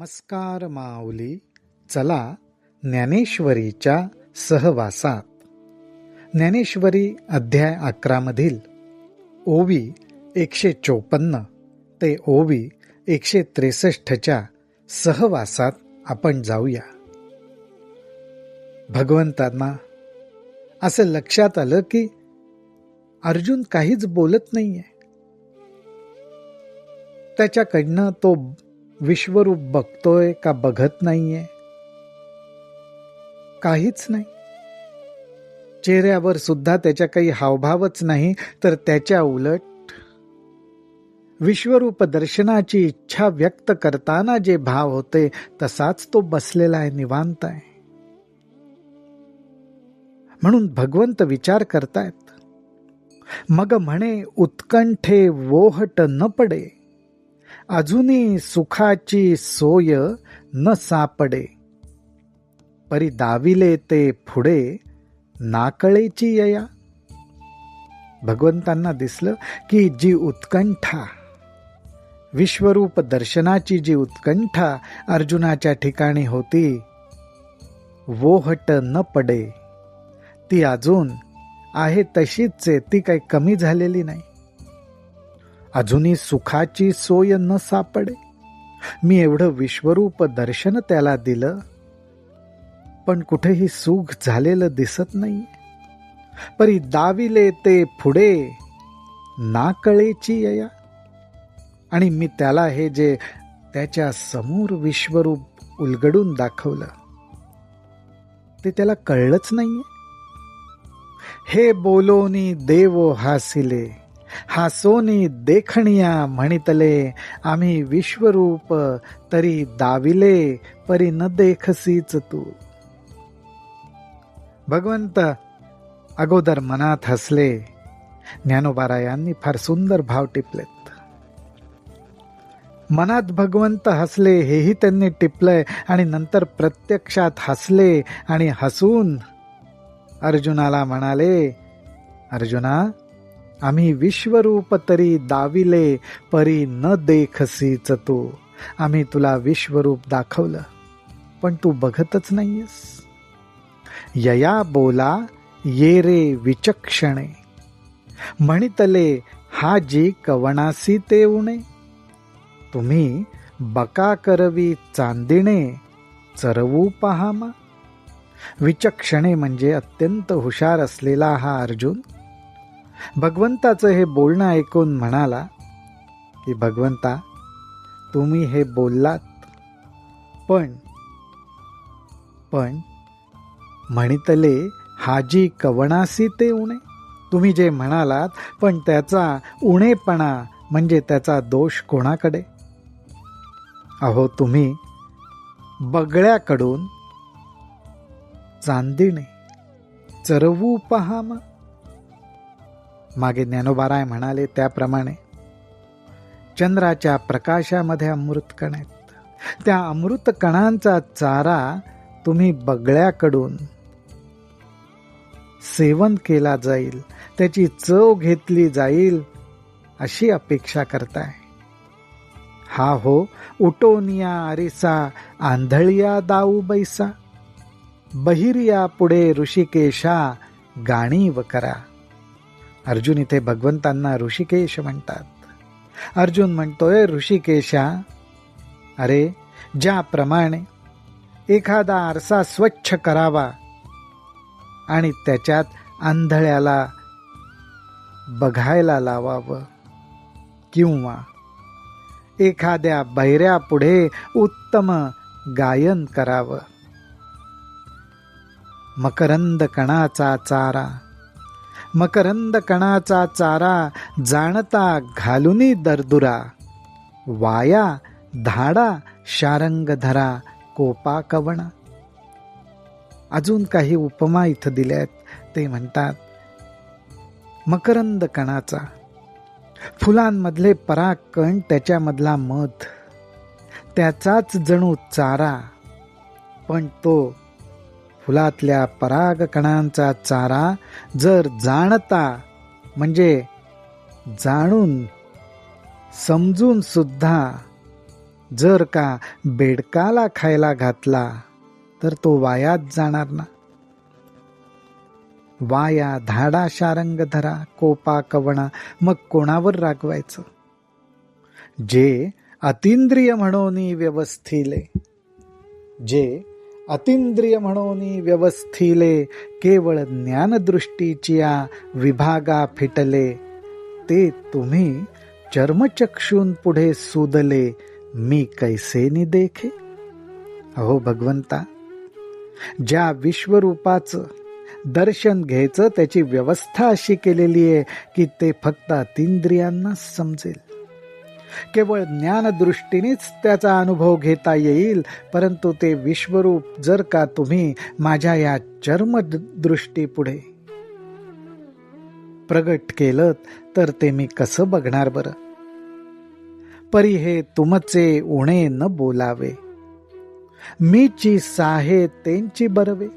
नमस्कार माऊली. चला ज्ञानेश्वरीच्या सहवासात. ज्ञानेश्वरी अध्याय 11 मधील ओवी 154 ते ओवी 163च्या सहवासात आपण जाऊया. भगवंतांना असं लक्षात आलं की अर्जुन काहीच बोलत नाहीये. त्याच्याकडनं तो विश्वरूप बघतोय का बघत नाहीये, काहीच नाही. चेहऱ्यावर सुद्धा त्याच्या काही हावभावच नाही, तर त्याच्या उलट विश्वरूप दर्शनाची इच्छा व्यक्त करताना जे भाव होते तसाच तो बसलेला आहे, निवांत आहे. म्हणून भगवंत विचार करतायत. मग म्हणे उत्कंठे वोहट न पडे, अजूनी सुखाची सोय न सापडे. परी दाविले ते पुढे, नाकळेची यया. भगवंतांना दिसलं की जी उत्कंठा, विश्वरूप दर्शनाची जी उत्कंठा अर्जुनाच्या ठिकाणी होती, वोहट न पडे, ती अजून आहे तशीच आहे, ती काही कमी झालेली नाही. अजूनही सुखाची सोय न सापडे. मी एवढं विश्वरूप दर्शन त्याला दिलं, पण कुठेही सुख झालेलं दिसत नाही. परी दाविले ते पुढे, नाकळेची यया. आणि मी त्याला हे जे त्याच्या समोर विश्वरूप उलगडून दाखवलं ते त्याला कळलंच नाहीये. हे बोलोनी देवो हासिले, हासोनी देखणिया म्हणितले, आम्ही विश्वरूप तरी दाविले, परी न देखसीच तू. भगवंत अगोदर मनात हसले. ज्ञानोबारायांनी फार सुंदर भाव टिपलेत. मनात भगवंत हसले हेही त्यांनी टिपलंय, आणि नंतर प्रत्यक्षात हसले आणि हसून अर्जुनाला म्हणाले, अर्जुना, आम्ही विश्वरूप तरी दाविले, परी न देखसीच तू. आम्ही तुला विश्वरूप दाखवलं, पण तू बघतच नाहीयेस. यया बोला ये रे विचक्षणे, म्हणितले हा जी कवणासी ते उणे. तुम्ही बका करवी चांदिणे, चरवू पहामा. विचक्षणे म्हणजे अत्यंत हुशार असलेला हा अर्जुन भगवंताचं हे बोलणं ऐकून म्हणाला की भगवंता, तुम्ही हे बोललात, पण म्हणितले हाजी कवणासी ते उणे. तुम्ही जे म्हणालात, पण त्याचा उणेपणा म्हणजे त्याचा दोष कोणाकडे? अहो, तुम्ही बगळ्याकडून चांदिणे चरवू पहामा. मागे ज्ञानोबाराय म्हणाले त्याप्रमाणे चंद्राच्या प्रकाशामध्ये अमृत कण आहेत. त्या अमृत कणांचा चारा तुम्ही बगळ्याकडून सेवन केला जाईल, त्याची चव घेतली जाईल अशी अपेक्षा करताय. हा हो उटोनिया अरिसा, आंधळिया दाऊ बैसा. बहिरिया पुढे ऋषिकेशा, गाणीव करा. अर्जुन इथे भगवंतांना ऋषिकेश म्हणतात. अर्जुन म्हणतोय, ऋषिकेशा, अरे ज्याप्रमाणे एखादा आरसा स्वच्छ करावा आणि त्याच्यात आंधळ्याला बघायला लावावं, किंवा एखाद्या बहिऱ्या पुढे उत्तम गायन करावं. मकरंद कणाचा चारा, मकरंद कणाचा चारा जाणता घालुनी दरदुरा. वाया धाडा शारंग धरा, कोपा कवणा. अजून काही उपमा इथं दिल्या आहेत. ते म्हणतात, मकरंद कणाचा, फुलांमधले परागकण, त्याच्यामधला मध, त्याचाच जणू चारा, पण तो फुलातल्या परागकणांचा चारा जर जाणता म्हणजे जाणून समजून सुद्धा जर का बेडकाला खायला घातला तर तो वायात जाणार ना. वाया धाडा शारंग धरा, कोपा कवणा, मग कोणावर रागवायचं. जे अतींद्रिय म्हणोनी व्यवस्थिले, जे अतींद्रिय म्हणोनी व्यवस्थिले, केवळ ज्ञानदृष्टीच्या विभागा फिटले, ते तुम्ही चर्मचक्षून पुढे सुदले, मी कैसे नि देखे. अहो भगवंता, ज्या विश्वरूपाचं दर्शन घ्यायचं त्याची व्यवस्था अशी केलेली आहे की ते फक्त अतींद्रियांनाच समजेल. केवळ ज्ञानदृष्टीनेच त्याचा अनुभव घेता येईल. परंतु ते विश्वरूप जर का तुम्ही माझ्या या चर्मदृष्टी पुढे प्रगट केलं तर ते मी कसं बघणार बरं. परी हे तुमचे उणे न बोलावे, मीची साहे त्यांची बरवे,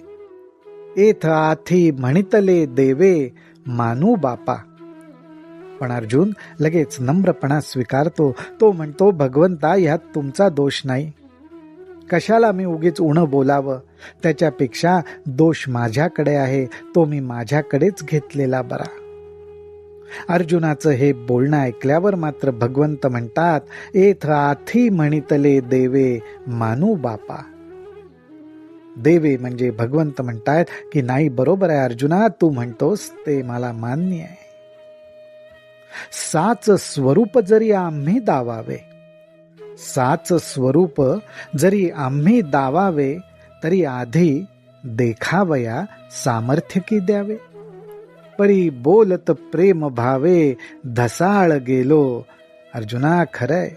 एथ आथी म्हणितले देवे, मानू बापा. पण अर्जुन लगेच नम्रपणा स्वीकारतो. तो म्हणतो, भगवंता ह्यात तुमचा दोष नाही. कशाला मी उगीच उणं बोलावं. त्याच्यापेक्षा दोष माझ्याकडे आहे, तो मी माझ्याकडेच घेतलेला बरा. अर्जुनाचं हे बोलणं ऐकल्यावर मात्र भगवंत म्हणतात, एथ आथी म्हणितले देवे, मानू बापा. देवे म्हणजे भगवंत म्हणतायत की नाही, बरोबर आहे अर्जुना, तू म्हणतोस ते मला मान्य आहे. साच स्वरूप जरी आम्ही दावावे, साच स्वरूप जरी आम्ही दावावे, तरी आधी देखावया सामर्थ्य की द्यावे. परी बोलत प्रेम भावे, धसाळ गेलो. अर्जुना, खरंय,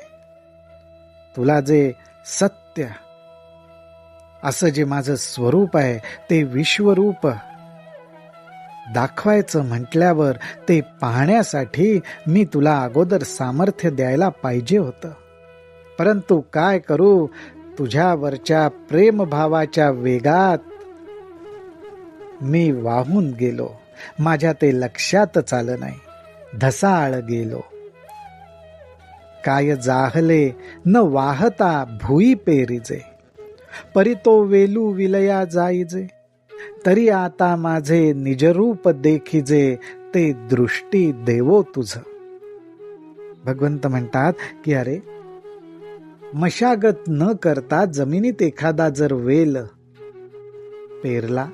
तुला जे सत्य असं जे माझं स्वरूप आहे ते विश्वरूप दाखवायचं म्हटल्यावर ते पाहण्यासाठी मी तुला अगोदर सामर्थ्य द्यायला पाहिजे होतं. परंतु काय करू, तुझ्यावरच्या प्रेमभावाच्या वेगात मी वाहून गेलो. माझ्या ते लक्षातच आलं नाही. धसाळ गेलो. काय जाहले न वाहता भुई पेरिजे, परी तो वेलू विलया जाईजे, तरी आता माझे निजरूप देखिजे, ते दृष्टी देवो तुझ. भगवंत म्हणतात की अरे, मशागत न करता जमिनीत एखादा जर वेल पेरला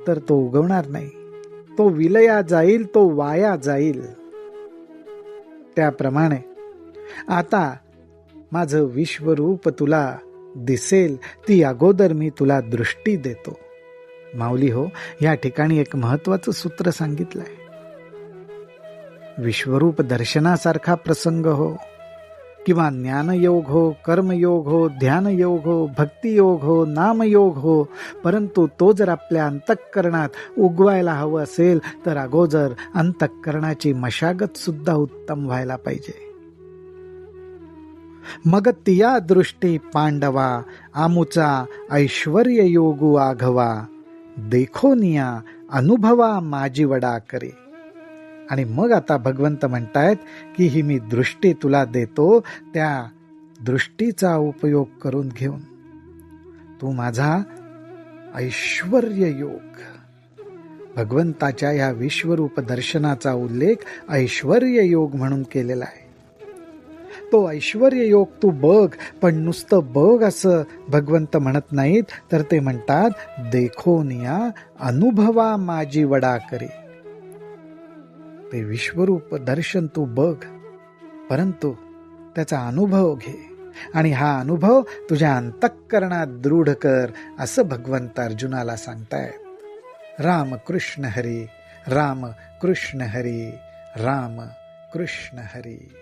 तर तो उगवणार नाही. तो विलया जाईल, तो वाया जाईल. त्याप्रमाणे आता माझं विश्वरूप तुला दिसेल, ती अगोदर मी तुला दृष्टी देतो. माऊली हो, या ठिकाणी एक महत्वाचं सूत्र सांगितलंय. विश्वरूप दर्शनासारखा प्रसंग हो, किंवा ज्ञानयोग हो, कर्मयोग हो, ध्यानयोग हो, भक्तियोग हो, नामयोग हो, परंतु तो जर आपल्या अंतःकरणात उगवायला हवं असेल तर अगोदर अंतःकरणाची मशागत सुद्धा उत्तम व्हायला पाहिजे. मग तिया दृष्टी पांडवा, आमुचा ऐश्वर्य योगू आघवा, देखोनिया अनुभवा माझी वडा करे. आणि मग आता भगवंत म्हणतायत की ही मी दृष्टी तुला देतो, त्या दृष्टीचा उपयोग करून घेऊन तू माझा ऐश्वर्य योग, भगवंताच्या या विश्वरूप दर्शनाचा उल्लेख ऐश्वर्य योग म्हणून केलेला आहे. तो ऐश्वर्य योग तू बघ, पण नुसतं बघ असं भगवंत म्हणत नाहीत, तर ते म्हणतात देखोनिया अनुभवा माझी वडा करे. ते विश्वरूप दर्शन तू बघ, परंतु त्याचा अनुभव घे आणि हा अनुभव तुझ्या अंतःकरणात दृढ कर, असं भगवंत अर्जुनाला सांगतायत. राम कृष्ण हरी, राम कृष्ण हरी, राम कृष्ण हरी.